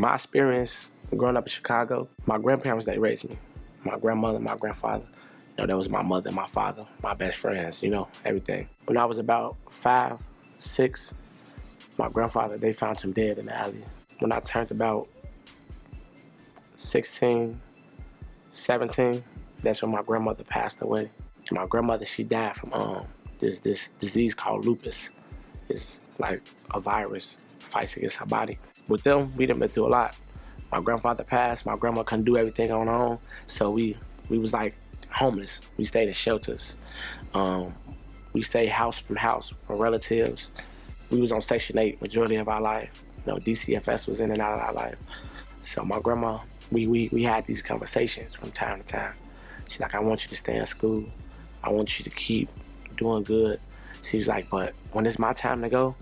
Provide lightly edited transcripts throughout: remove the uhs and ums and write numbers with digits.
my experience growing up in Chicago, my grandparents, they raised me. My grandmother, my grandfather, that was my mother, my father, my best friends, everything. When I was about 5, 6, my grandfather, they found him dead in the alley. When I turned about 16, 17, that's when my grandmother passed away. And my grandmother, she died from this disease called lupus. It's like a virus, fights against her body. With them, we done been through a lot. My grandfather passed, my grandma couldn't do everything on her own, so we was like homeless. We stayed in shelters. We stayed house from house from relatives. We was on Section 8 majority of our life. DCFS was in and out of our life. So my grandma, we had these conversations from time to time. She's like, I want you to stay in school. I want you to keep doing good. She's like, but when it's my time to go,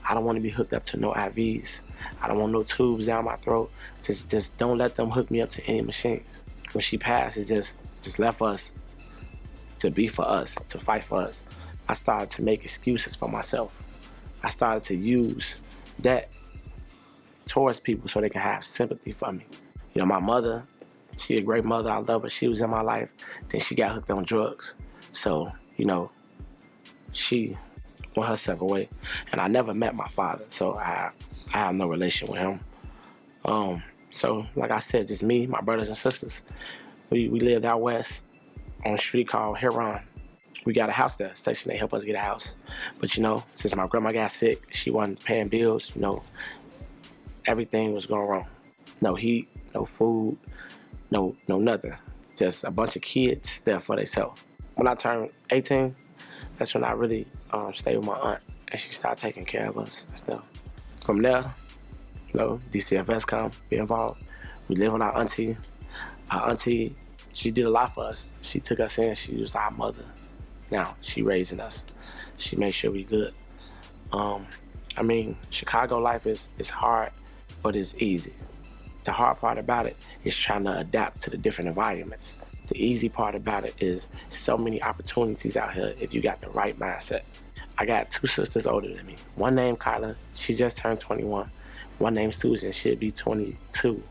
I don't want to be hooked up to no IVs. I don't want no tubes down my throat. Just don't let them hook me up to any machines. When she passed, it just left us to be for us, to fight for us. I started to make excuses for myself. I started to use that towards people so they can have sympathy for me. My mother, she a great mother, I love her, she was in my life. Then she got hooked on drugs. So, she went herself away. And I never met my father, so I have no relation with him. So, like I said, just me, my brothers and sisters. We lived out west on a street called Huron. We got a house there. Section 8 helped us get a house. But, since my grandma got sick, she wasn't paying bills, everything was going wrong. No heat, no food, no nothing. Just a bunch of kids there for themselves. When I turned 18, that's when I really stayed with my aunt, and she started taking care of us and stuff. From there, DCFS come, be involved. We live with our auntie. Our auntie, she did a lot for us. She took us in, she was our mother. Now, she raising us. She made sure we good. Chicago life is hard, but it's easy. The hard part about it is trying to adapt to the different environments. The easy part about it is so many opportunities out here if you got the right mindset. I got 2 sisters older than me. One named Kyla, she just turned 21. One named Susan, she'll be 22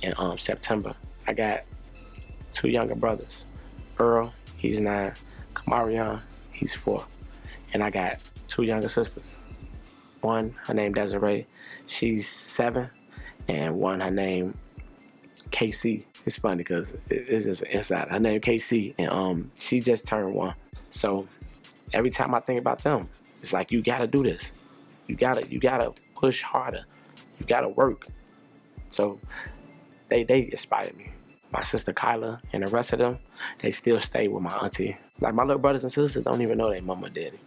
in September. I got 2 younger brothers. Earl, he's 9. Kamarion, he's 4. And I got 2 younger sisters. One, her name Desiree, she's 7. And one, her name KC. It's funny because it's just inside. Her name KC, and she just turned 1. So every time I think about them, it's like, you gotta do this. You gotta push harder. You gotta work. So they inspired me. My sister Kyla and the rest of them, they still stay with my auntie. Like, my little brothers and sisters don't even know their mama or daddy.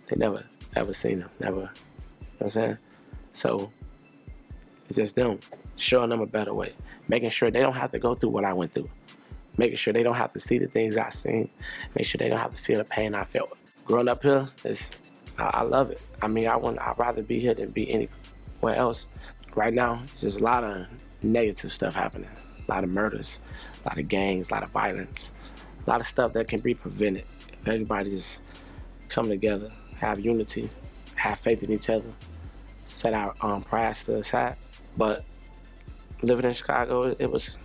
They never ever seen them, never. You know what I'm saying? So it's just them showing them a better way, making sure they don't have to go through what I went through, making sure they don't have to see the things I seen, make sure they don't have to feel the pain I felt. Growing up here, I love it. I'd rather be here than be anywhere else. Right now, it's just a lot of negative stuff happening, a lot of murders, a lot of gangs, a lot of violence, a lot of stuff that can be prevented if everybody just come together, have unity, have faith in each other, set our pride to the side. But living in Chicago, it was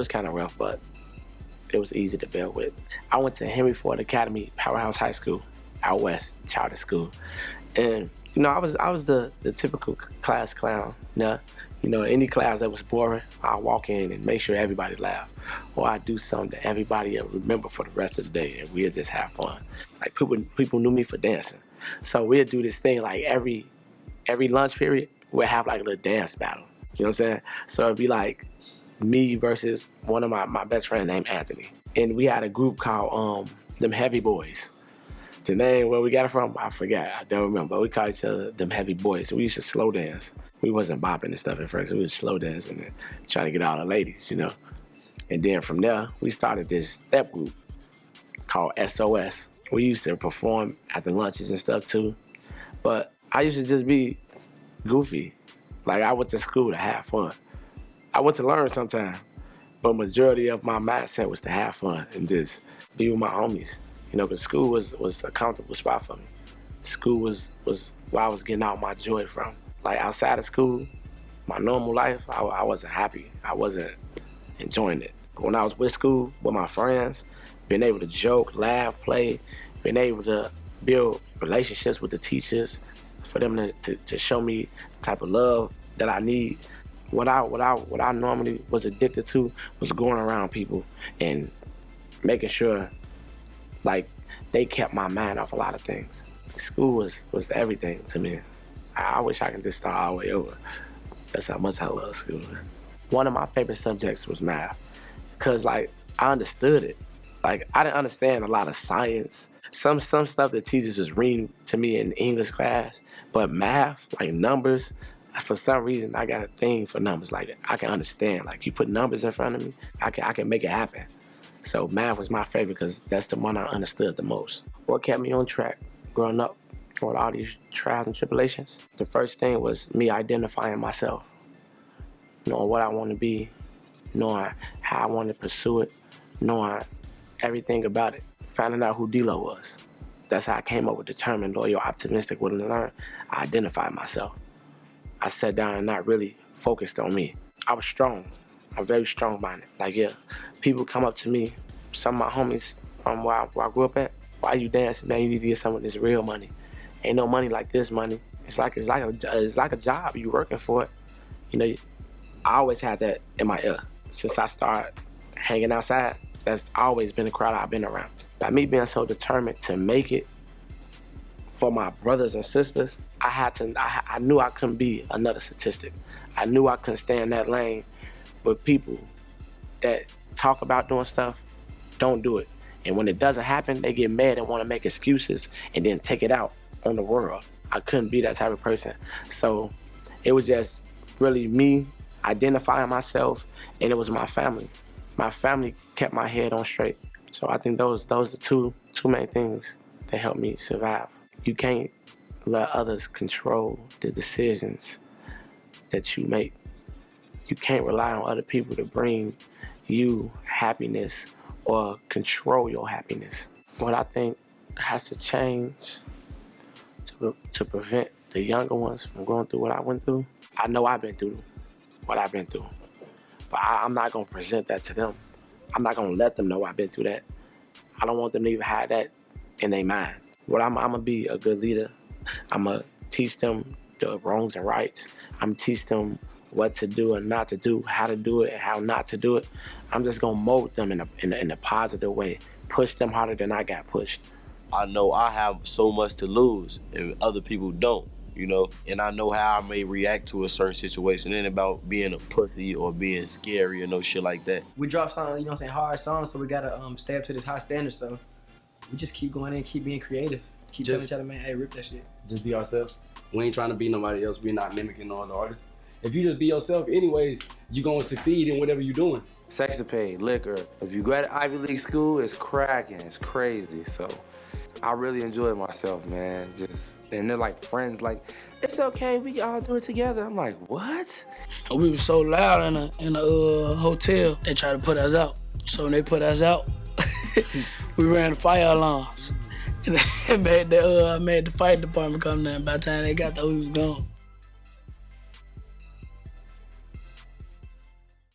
kind of rough, but it was easy to bear with. I went to Henry Ford Academy, Powerhouse High School, out west, charter school. And, I was the typical class clown. Any class that was boring, I'd walk in and make sure everybody laughed. Or I'd do something that everybody would remember for the rest of the day, and we'd just have fun. Like, people knew me for dancing. So we'd do this thing, like, every lunch period, we'd have like a little dance battle. You know what I'm saying? So it'd be like me versus one of my best friend named Anthony. And we had a group called Them Heavy Boys. The name, where we got it from, I forgot. I don't remember. But we called each other Them Heavy Boys. We used to slow dance. We wasn't bopping and stuff at first. We was slow dancing and trying to get all the ladies, And then from there, we started this step group called SOS. We used to perform at the lunches and stuff too. But I used to just be goofy. Like, I went to school to have fun. I went to learn sometimes, but majority of my mindset was to have fun and just be with my homies. Because school was a comfortable spot for me. School was where I was getting all my joy from. Like outside of school, my normal life, I wasn't happy. I wasn't enjoying it. When I was with school, with my friends, being able to joke, laugh, play, being able to build relationships with the teachers, for them to show me the type of love that I need. What I normally was addicted to was going around people and making sure like they kept my mind off a lot of things. School was everything to me. I wish I could just start all the way over. That's how much I love school. One of my favorite subjects was math, cause like I understood it. Like I didn't understand a lot of science. Some stuff that teachers was reading to me in English class, but math, like numbers, for some reason I got a thing for numbers. Like I can understand. Like you put numbers in front of me, I can make it happen. So math was my favorite because that's the one I understood the most. What kept me on track growing up with all these trials and tribulations? The first thing was me identifying myself, knowing what I want to be, knowing how I want to pursue it, knowing everything about it, finding out who DLow was. That's how I came up with determined, loyal, optimistic, willing to learn. I identified myself. I sat down and not really focused on me. I was strong. I'm very strong-minded. Like, yeah, people come up to me, some of my homies from where I grew up at, why you dancing, man? You need to get some of this real money. Ain't no money like this money. It's like a job. You working for it. You know, I always had that in my ear. Since I started hanging outside, that's always been the crowd I've been around. By me being so determined to make it for my brothers and sisters, I knew I couldn't be another statistic. I knew I couldn't stay in that lane with people that talk about doing stuff, don't do it. And when it doesn't happen, they get mad and want to make excuses and then take it out on the world. I couldn't be that type of person. So it was just really me identifying myself, and it was my family. My family kept my head on straight. So I think those are two main things that helped me survive. You can't let others control the decisions that you make. You can't rely on other people to bring you happiness or control your happiness. What I think has to change to prevent the younger ones from going through what I went through. I know I've been through what I've been through, but I'm not gonna present that to them. I'm not gonna let them know I've been through that. I don't want them to even have that in their mind. I'm gonna be a good leader. I'm gonna teach them the wrongs and rights. I'm gonna teach them what to do and not to do, how to do it and how not to do it. I'm just gonna mold them in a positive way, push them harder than I got pushed. I know I have so much to lose and other people don't, you know, and I know how I may react to a certain situation. It ain't about being a pussy or being scary or no shit like that. We drop songs, you know what I'm saying, hard songs, so we gotta stay up to this high standard, so we just keep going in, keep being creative. Keep telling each other, man, hey, rip that shit. Just be ourselves. We ain't trying to be nobody else. We're not mimicking no other artists. If you just be yourself anyways, you gonna succeed in whatever you're doing. Sexapade, liquor. If you go to Ivy League school, it's cracking, it's crazy. So I really enjoyed myself, man. And they're like friends, like, it's okay, we all do it together. I'm like, what? We was so loud in a hotel, they tried to put us out. So when they put us out, we ran the fire alarms. And made the fire department come down. By the time they got there, we was gone.